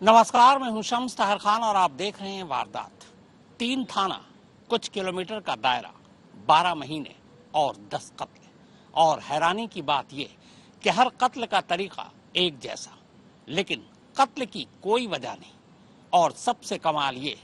नमस्कार, मैं हूं शम्स ताहिर खान और आप देख रहे हैं वारदात। 3 थाना, कुछ किलोमीटर का दायरा, 12 महीने और 10 कत्ल। और हैरानी की बात यह कि हर कत्ल का तरीका एक जैसा, लेकिन कत्ल की कोई वजह नहीं। और सबसे कमाल ये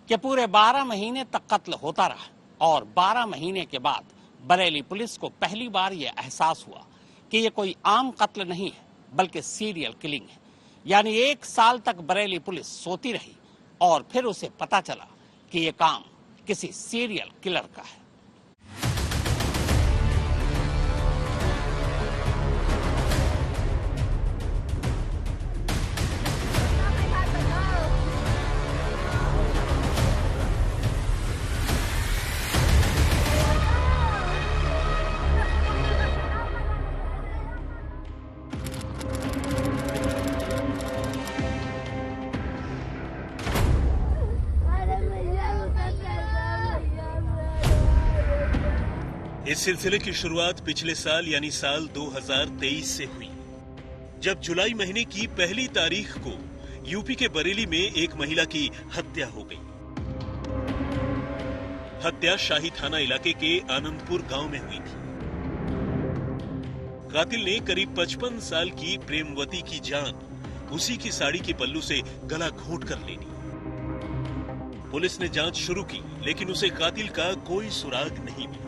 कि पूरे 12 महीने तक कत्ल होता रहा और 12 महीने के बाद बरेली पुलिस को पहली बार यह एहसास हुआ कि यह कोई आम कत्ल नहीं है बल्कि सीरियल किलिंग है। यानी 1 साल तक बरेली पुलिस सोती रही और फिर उसे पता चला कि यह काम किसी सीरियल किलर का है। इस सिलसिले की शुरुआत पिछले साल यानी साल 2023 से हुई, जब जुलाई महीने की पहली तारीख को यूपी के बरेली में एक महिला की हत्या हो गई। हत्या शाही थाना इलाके के आनंदपुर गांव में हुई थी। कातिल ने करीब 55 साल की प्रेमवती की जान उसी की साड़ी के पल्लू से गला घोंट कर ले ली। पुलिस ने जांच शुरू की, लेकिन उसे कातिल का कोई सुराग नहीं मिला।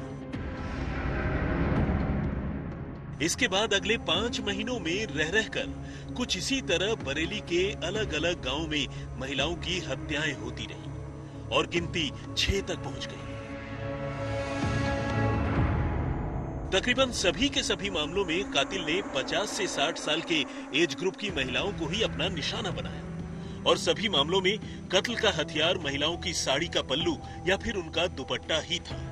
इसके बाद अगले 5 महीनों में रह रहकर कुछ इसी तरह बरेली के अलग अलग गांवों में महिलाओं की हत्याएं होती रही और गिनती 6 तक पहुंच गई। तकरीबन सभी के सभी मामलों में कातिल ने 50 से 60 साल के एज ग्रुप की महिलाओं को ही अपना निशाना बनाया और सभी मामलों में कत्ल का हथियार महिलाओं की साड़ी का पल्लू या फिर उनका दुपट्टा ही था।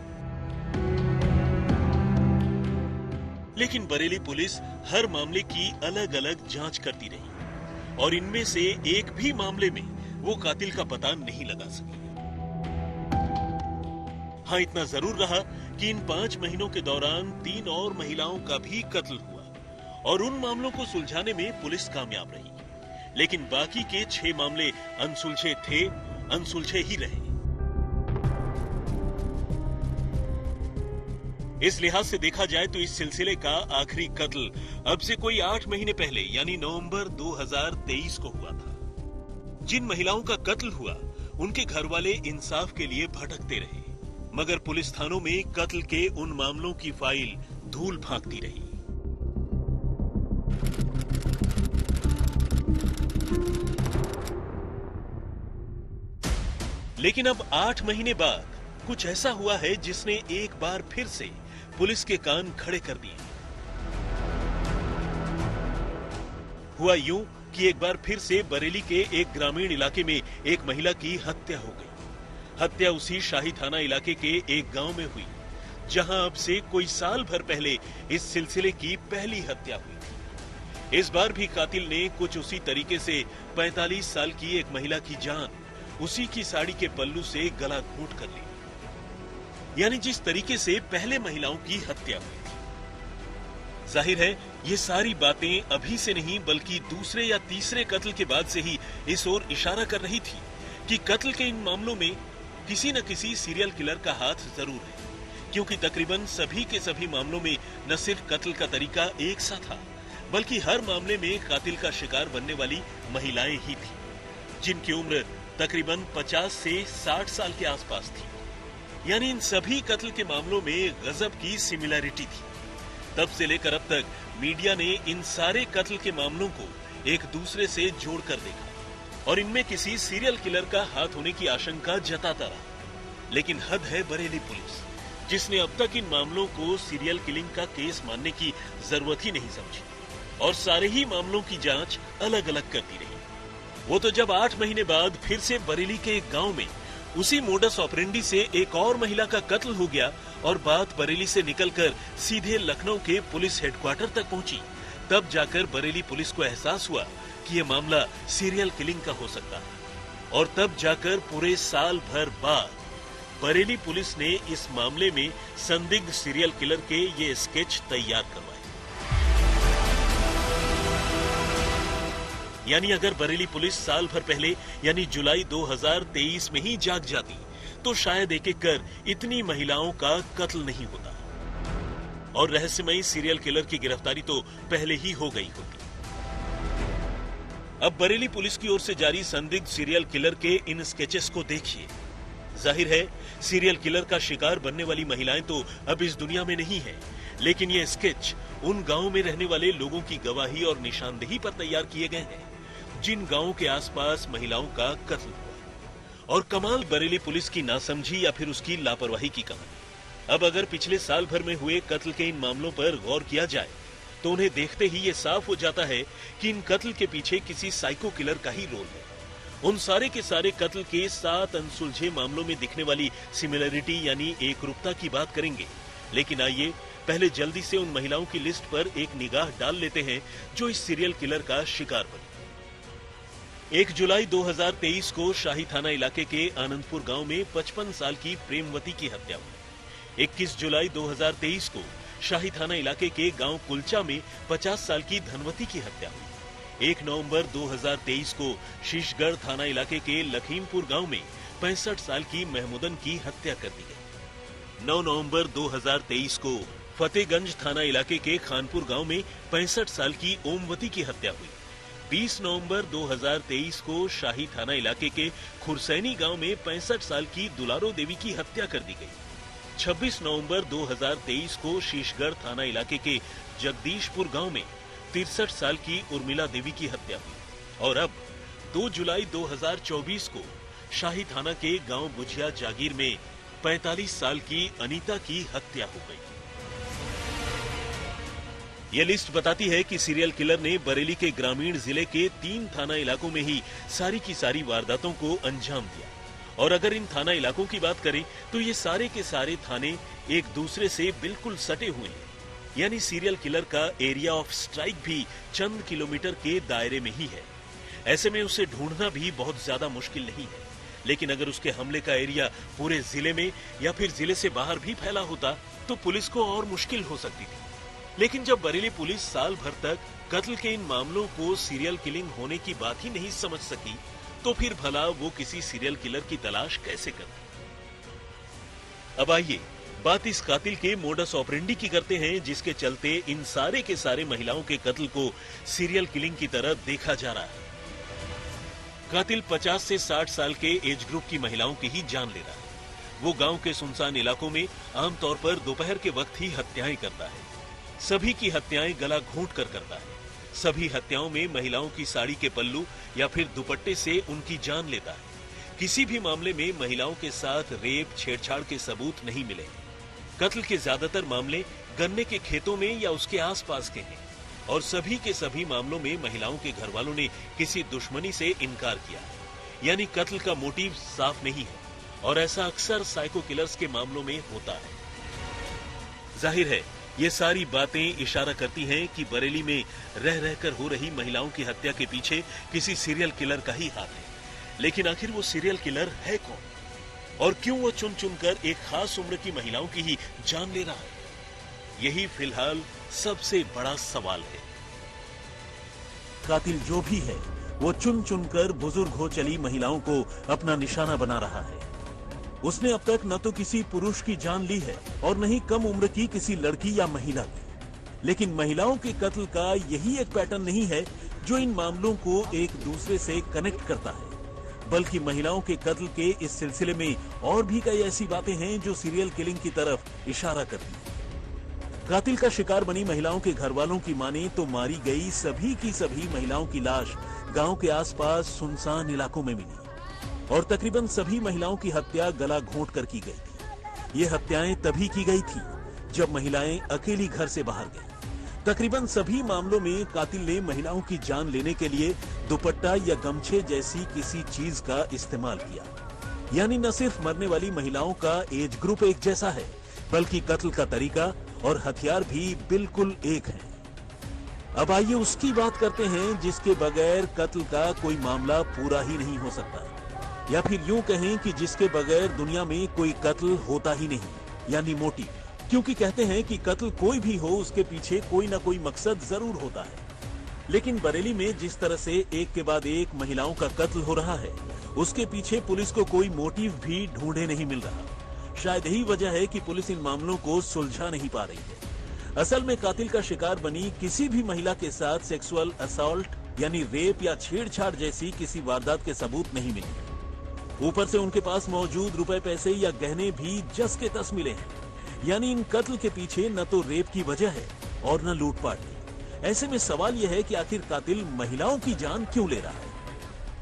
लेकिन बरेली पुलिस हर मामले की अलग अलग जांच करती रही और इनमें से एक भी मामले में वो कातिल का पता नहीं लगा सकी। हाँ, इतना जरूर रहा कि इन 5 महीनों के दौरान 3 और महिलाओं का भी कत्ल हुआ और उन मामलों को सुलझाने में पुलिस कामयाब रही, लेकिन बाकी के 6 मामले अनसुलझे थे, अनसुलझे ही रहे। इस लिहाज से देखा जाए तो इस सिलसिले का आखिरी कत्ल अब से कोई 8 महीने पहले यानी नवंबर 2023 को हुआ था। जिन महिलाओं का कत्ल हुआ उनके घर वाले इंसाफ के लिए भटकते रहे, मगर पुलिस थानों में कत्ल के उन मामलों की फाइल धूल भांकती रही। लेकिन अब 8 महीने बाद कुछ ऐसा हुआ है जिसने एक बार फिर से पुलिस के कान खड़े कर दिए। हुआ यूं कि एक बार फिर से बरेली के एक ग्रामीण इलाके में एक महिला की हत्या हो गई। हत्या उसी शाही थाना इलाके के एक गांव में हुई, जहां अब से कोई साल भर पहले इस सिलसिले की पहली हत्या हुई थी। इस बार भी कातिल ने कुछ उसी तरीके से 45 साल की एक महिला की जान उसी की साड़ी के पल्लू से गला घोंट कर ली, यानी जिस तरीके से पहले महिलाओं की हत्या हुई थी। जाहिर है ये सारी बातें अभी से नहीं बल्कि दूसरे या तीसरे कत्ल के बाद से ही इस ओर इशारा कर रही थी कि कत्ल के इन मामलों में किसी न किसी सीरियल किलर का हाथ जरूर है, क्योंकि तकरीबन सभी के सभी मामलों में न सिर्फ कत्ल का तरीका एक सा था, बल्कि हर मामले में कातिल का शिकार बनने वाली महिलाएं ही थी, जिनकी उम्र तकरीबन 50 से 60 साल के आसपास थी। यानी इन सभी कत्ल के मामलों में गजब की सिमिलैरिटी थी। तब से लेकर अब तक मीडिया ने इन सारे कत्ल के मामलों को एक दूसरे से जोड़कर देखा और इनमें किसी सीरियल किलर का हाथ होने की आशंका जताता रहा। लेकिन हद है बरेली पुलिस, जिसने अब तक इन मामलों को सीरियल किलिंग का केस मानने की जरूरत ही नहीं समझी और सारे ही मामलों की जांच अलग अलग करती रही। वो तो जब 8 महीने बाद फिर से बरेली के एक गांव में उसी मोडस ऑपरेंडी से एक और महिला का कत्ल हो गया और बात बरेली से निकलकर सीधे लखनऊ के पुलिस हेडक्वार्टर तक पहुंची, तब जाकर बरेली पुलिस को एहसास हुआ कि यह मामला सीरियल किलिंग का हो सकता है। और तब जाकर पूरे साल भर बाद बरेली पुलिस ने इस मामले में संदिग्ध सीरियल किलर के ये स्केच तैयार करवाए। यानी अगर बरेली पुलिस साल भर पहले यानी जुलाई 2023 में ही जाग जाती तो शायद एक एक कर इतनी महिलाओं का कत्ल नहीं होता और रहस्यमयी सीरियल किलर की गिरफ्तारी तो पहले ही हो गई होती। अब बरेली पुलिस की ओर से जारी संदिग्ध सीरियल किलर के इन स्केचेस को देखिए। जाहिर है सीरियल किलर का शिकार बनने वाली महिलाएं तो अब इस दुनिया में नहीं है, लेकिन ये स्केच उन गांवों में रहने वाले लोगों की गवाही और निशानदेही पर तैयार किए गए हैं जिन गांवों के आसपास महिलाओं का कत्ल हुआ। और कमाल बरेली पुलिस की नासमझी या फिर उसकी लापरवाही की कहानी। अब अगर पिछले साल भर में हुए कत्ल के इन मामलों पर गौर किया जाए तो उन्हें देखते ही ये साफ हो जाता है कि इन कत्ल के पीछे किसी साइको किलर का ही रोल है। उन सारे के सारे कत्ल के 7 अनसुलझे मामलों में दिखने वाली सिमिलरिटी यानी एकरूपता की बात करेंगे, लेकिन आइए पहले जल्दी से उन महिलाओं की लिस्ट पर एक निगाह डाल लेते हैं जो इस सीरियल किलर का शिकार बनी। 1 जुलाई 2023 को शाही थाना इलाके के आनंदपुर गांव में 55 साल की प्रेमवती की हत्या हुई। 21 जुलाई 2023 को शाही थाना इलाके के गांव कुलचा में 50 साल की धनवती की हत्या हुई। 1 नवंबर 2023 को शीशगढ़ थाना इलाके के लखीमपुर गांव में 65 साल की महमूदन की हत्या कर दी गई। 9 नवंबर 2023 को फतेहगंज थाना इलाके के खानपुर गांव में 65 साल की ओमवती की हत्या हुई। 20 नवंबर 2023 को शाही थाना इलाके के खुरसैनी गांव में 65 साल की दुलारो देवी की हत्या कर दी गई। 26 नवंबर 2023 को शीशगढ़ थाना इलाके के जगदीशपुर गांव में 63 साल की उर्मिला देवी की हत्या हुई। और अब 2 जुलाई 2024 को शाही थाना के गांव बुझिया जागीर में 45 साल की अनीता की हत्या हो गई। यह लिस्ट बताती है कि सीरियल किलर ने बरेली के ग्रामीण जिले के 3 थाना इलाकों में ही सारी की सारी वारदातों को अंजाम दिया। और अगर इन थाना इलाकों की बात करें तो ये सारे के सारे थाने एक दूसरे से बिल्कुल सटे हुए हैं, यानी सीरियल किलर का एरिया ऑफ स्ट्राइक भी चंद किलोमीटर के दायरे में ही है। ऐसे में उसे ढूंढना भी बहुत ज्यादा मुश्किल नहीं है, लेकिन अगर उसके हमले का एरिया पूरे जिले में या फिर जिले से बाहर भी फैला होता तो पुलिस को और मुश्किल हो सकती थी। लेकिन जब बरेली पुलिस साल भर तक कत्ल के इन मामलों को सीरियल किलिंग होने की बात ही नहीं समझ सकी तो फिर भला वो किसी सीरियल किलर की तलाश कैसे करती। अब आइए बात इस कातिल के मोडस ऑपरेंडी की करते हैं जिसके चलते इन सारे के सारे महिलाओं के कत्ल को सीरियल किलिंग की तरह देखा जा रहा है। कातिल 50 से 60 साल के एज ग्रुप की महिलाओं की ही जान ले रहा है। वो गांव के सुनसान इलाकों में आमतौर पर दोपहर के वक्त ही हत्याएं करता है। सभी की हत्याएं गला घोंट कर करता है। सभी हत्याओं में महिलाओं की साड़ी के पल्लू या फिर दुपट्टे से उनकी जान लेता है। किसी भी मामले में महिलाओं के साथ रेप छेड़छाड़ के सबूत नहीं मिले। कत्ल के ज्यादातर मामले गन्ने के खेतों में या उसके आसपास के हैं और सभी के सभी मामलों में महिलाओं के घर वालों ने किसी दुश्मनी से इनकार किया, यानी कत्ल का मोटिव साफ नहीं है। और ऐसा अक्सर साइको किलर्स के मामलों में होता है। जाहिर है ये सारी बातें इशारा करती हैं कि बरेली में रह रहकर हो रही महिलाओं की हत्या के पीछे किसी सीरियल किलर का ही हाथ है। लेकिन आखिर वो सीरियल किलर है कौन और क्यों वो चुन चुनकर एक खास उम्र की महिलाओं की ही जान ले रहा है? यही फिलहाल सबसे बड़ा सवाल है। कातिल जो भी है वो चुन चुनकर बुजुर्ग हो चली महिलाओं को अपना निशाना बना रहा है। उसने अब तक न तो किसी पुरुष की जान ली है और न ही कम उम्र की किसी लड़की या महिला की। लेकिन महिलाओं के कत्ल का यही एक पैटर्न नहीं है जो इन मामलों को एक दूसरे से कनेक्ट करता है, बल्कि महिलाओं के कत्ल के इस सिलसिले में और भी कई ऐसी बातें हैं जो सीरियल किलिंग की तरफ इशारा करती है। कातिल का शिकार बनी महिलाओं के घर वालों की माने तो मारी गई सभी की सभी महिलाओं की लाश गांव के आसपास सुनसान इलाकों में मिली और तकरीबन सभी महिलाओं की हत्या गला घोंट कर की गई थी। ये हत्याएं तभी की गई थी जब महिलाएं अकेली घर से बाहर गईं। तकरीबन सभी मामलों में कातिल ने महिलाओं की जान लेने के लिए दुपट्टा या गमछे जैसी किसी चीज का इस्तेमाल किया। यानी न सिर्फ मरने वाली महिलाओं का एज ग्रुप एक जैसा है, बल्कि कत्ल का तरीका और हथियार भी बिल्कुल एक है। अब आइए उसकी बात करते हैं जिसके बगैर कत्ल का कोई मामला पूरा ही नहीं हो सकता, या फिर यूं कहें कि जिसके बगैर दुनिया में कोई कत्ल होता ही नहीं, यानी मोटिव। क्योंकि कहते हैं कि कत्ल कोई भी हो उसके पीछे कोई ना कोई मकसद जरूर होता है। लेकिन बरेली में जिस तरह से एक के बाद एक महिलाओं का कत्ल हो रहा है, उसके पीछे पुलिस को कोई मोटिव भी ढूंढे नहीं मिल रहा। शायद यही वजह है कि पुलिस इन मामलों को सुलझा नहीं पा रही है। असल में कातिल का शिकार बनी किसी भी महिला के साथ सेक्सुअल असॉल्ट यानी रेप या छेड़छाड़ जैसी किसी वारदात के सबूत नहीं मिले। ऊपर से उनके पास मौजूद रुपए पैसे या गहने भी जस के तस मिले हैं। यानी इन कत्ल के पीछे न तो रेप की वजह है और न लूटपाट की। ऐसे में सवाल यह है कि आखिर कातिल महिलाओं की जान क्यों ले रहा है।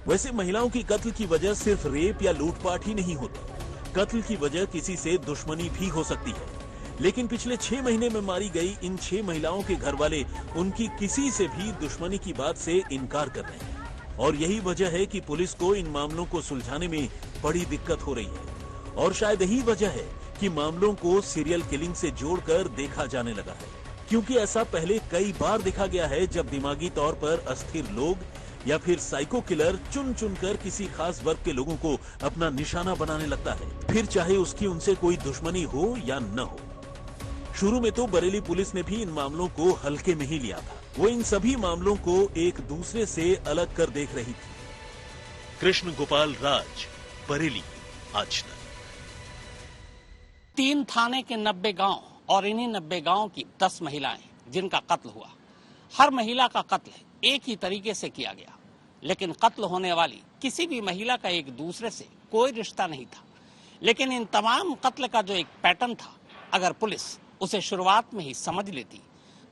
वैसे महिलाओं की कत्ल की वजह सिर्फ रेप या लूटपाट ही नहीं होती। कत्ल की वजह किसी से दुश्मनी भी हो सकती है। लेकिन पिछले 6 महीने में मारी गई इन 6 महिलाओं के घर वाले उनकी किसी से भी दुश्मनी की बात से इनकार कर रहे हैं। और यही वजह है कि पुलिस को इन मामलों को सुलझाने में बड़ी दिक्कत हो रही है। और शायद यही वजह है कि मामलों को सीरियल किलिंग से जोड़कर देखा जाने लगा है। क्योंकि ऐसा पहले कई बार देखा गया है जब दिमागी तौर पर अस्थिर लोग या फिर साइको किलर चुन चुनकर किसी खास वर्ग के लोगों को अपना निशाना बनाने लगता है, फिर चाहे उसकी उनसे कोई दुश्मनी हो या न हो। शुरू में तो बरेली पुलिस ने भी इन मामलों को हल्के में ही लिया था। वो इन सभी मामलों को एक दूसरे से अलग कर देख रही थी। कृष्ण गोपाल राज, बरेली, आज तक। 3 थाने के 90 गांव और इन्हीं 90 गांव की 10 महिलाएं जिनका कत्ल हुआ। हर महिला का कत्ल एक ही तरीके से किया गया, लेकिन कत्ल होने वाली किसी भी महिला का एक दूसरे से कोई रिश्ता नहीं था। लेकिन इन तमाम कत्ल का जो एक पैटर्न था, अगर पुलिस उसे शुरुआत में ही समझ लेती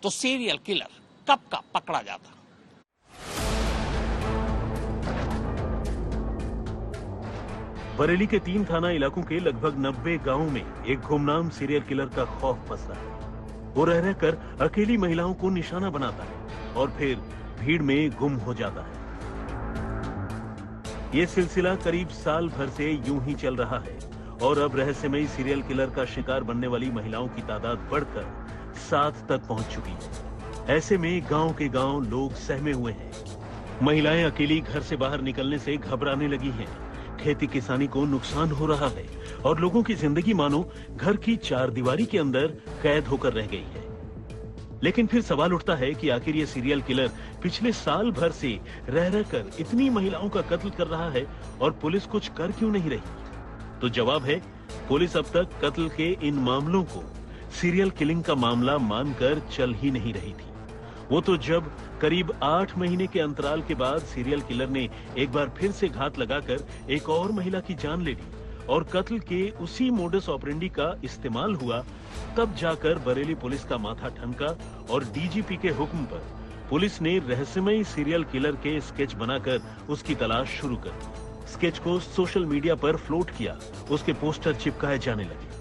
तो सीरियल किलर कब का पकड़ा जाता। बरेली के 3 थाना इलाकों के लगभग 90 गांवों में एक गुमनाम सीरियल किलर का खौफ पसरा है। वो रह रहकर अकेली महिलाओं को निशाना बनाता है और फिर भीड़ में गुम हो जाता है। ये सिलसिला करीब साल भर से यूं ही चल रहा है और अब रहस्यमयी सीरियल किलर का शिकार बनने वाली महिलाओं की तादाद बढ़कर 7 तक पहुंच चुकी है। ऐसे में गांव के गांव लोग सहमे हुए हैं। महिलाएं अकेली घर से बाहर निकलने से घबराने लगी हैं। खेती किसानी को नुकसान हो रहा है और लोगों की जिंदगी मानो घर की 4 दीवारी के अंदर कैद होकर रह गई है। लेकिन फिर सवाल उठता है कि आखिर ये सीरियल किलर पिछले साल भर से रह रहकर इतनी महिलाओं का कत्ल कर रहा है और पुलिस कुछ कर क्यों नहीं रही? तो जवाब है, पुलिस अब तक कत्ल के इन मामलों को सीरियल किलिंग का मामला मानकर चल ही नहीं रही थी। वो तो जब करीब 8 महीने के अंतराल के बाद सीरियल किलर ने एक बार फिर से घात लगाकर एक और महिला की जान ले ली और कत्ल के उसी मोडस ऑपरेंडी का इस्तेमाल हुआ, तब जाकर बरेली पुलिस का माथा ठनका और डीजीपी के हुक्म पर पुलिस ने रहस्यमयी सीरियल किलर के स्केच बनाकर उसकी तलाश शुरू कर दी। स्केच को सोशल मीडिया पर फ्लोट किया, उसके पोस्टर चिपकाए जाने लगे।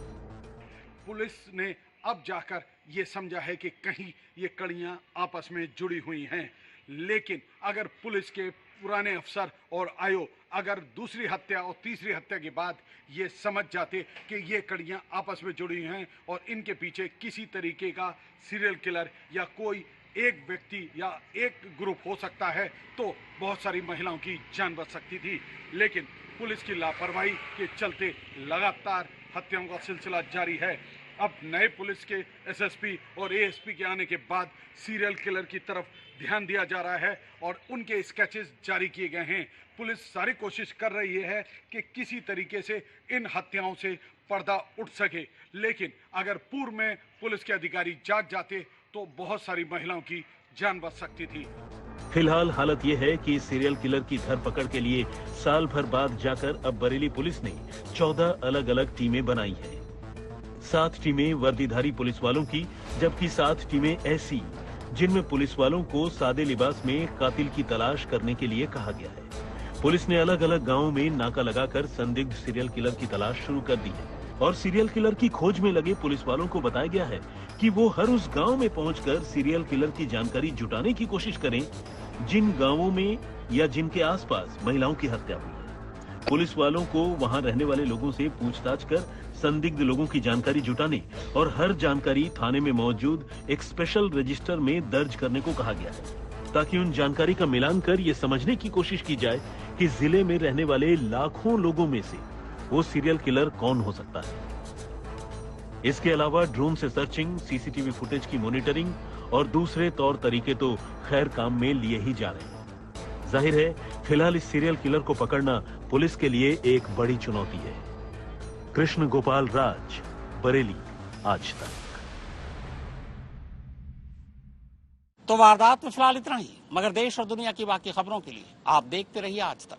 पुलिस ने अब जाकर ये समझा है कि कहीं ये कड़ियां आपस में जुड़ी हुई हैं। लेकिन अगर पुलिस के पुराने अफसर और आयोग अगर दूसरी हत्या और तीसरी हत्या के बाद ये समझ जाते कि ये कड़ियां आपस में जुड़ी हैं और इनके पीछे किसी तरीके का सीरियल किलर या कोई एक व्यक्ति या एक ग्रुप हो सकता है, तो बहुत सारी महिलाओं की जान बच सकती थी। लेकिन पुलिस की लापरवाही के चलते लगातार हत्याओं का सिलसिला जारी है। अब नए पुलिस के एसएसपी और एएसपी के आने के बाद सीरियल किलर की तरफ ध्यान दिया जा रहा है और उनके स्केचेस जारी किए गए हैं। पुलिस सारी कोशिश कर रही है कि किसी तरीके से इन हत्याओं से पर्दा उठ सके। लेकिन अगर पूर्व में पुलिस के अधिकारी जाग जाते तो बहुत सारी महिलाओं की जान बच सकती थी। फिलहाल हालत यह है कि सीरियल किलर की धरपकड़ के लिए साल भर बाद जाकर अब बरेली पुलिस ने 14 अलग अलग टीमें बनाई हैं। 7 टीमें वर्दीधारी पुलिस वालों की, जबकि 7 टीमें ऐसी जिनमें पुलिस वालों को सादे लिबास में कातिल की तलाश करने के लिए कहा गया है। पुलिस ने अलग अलग गांवों में नाका लगाकर संदिग्ध सीरियल किलर की तलाश शुरू कर दी है और सीरियल किलर की खोज में लगे पुलिस वालों को बताया गया है कि वो हर उस गांव में पहुंचकर सीरियल किलर की जानकारी जुटाने की कोशिश करें जिन गांवों में या जिनके आसपास महिलाओं की हत्या हुई है। पुलिस वालों को वहां रहने वाले लोगों से पूछताछ कर संदिग्ध लोगों की जानकारी जुटाने और हर जानकारी थाने में मौजूद एक स्पेशल रजिस्टर में दर्ज करने को कहा गया है, ताकि उन जानकारी का मिलान कर ये समझने की कोशिश की जाए कि जिले में रहने वाले लाखों लोगों में से वो सीरियल किलर कौन हो सकता है। इसके अलावा ड्रोन से सर्चिंग, सीसीटीवी फुटेज की मॉनिटरिंग और दूसरे तौर तरीके तो खैर काम में लिए ही जा रहे हैं। जाहिर है फिलहाल इस सीरियल किलर को पकड़ना पुलिस के लिए एक बड़ी चुनौती है। कृष्ण गोपाल राज, बरेली, आज तक। तो वारदात में फिलहाल इतना ही, मगर देश और दुनिया की बाकी खबरों के लिए आप देखते रहिए आज तक।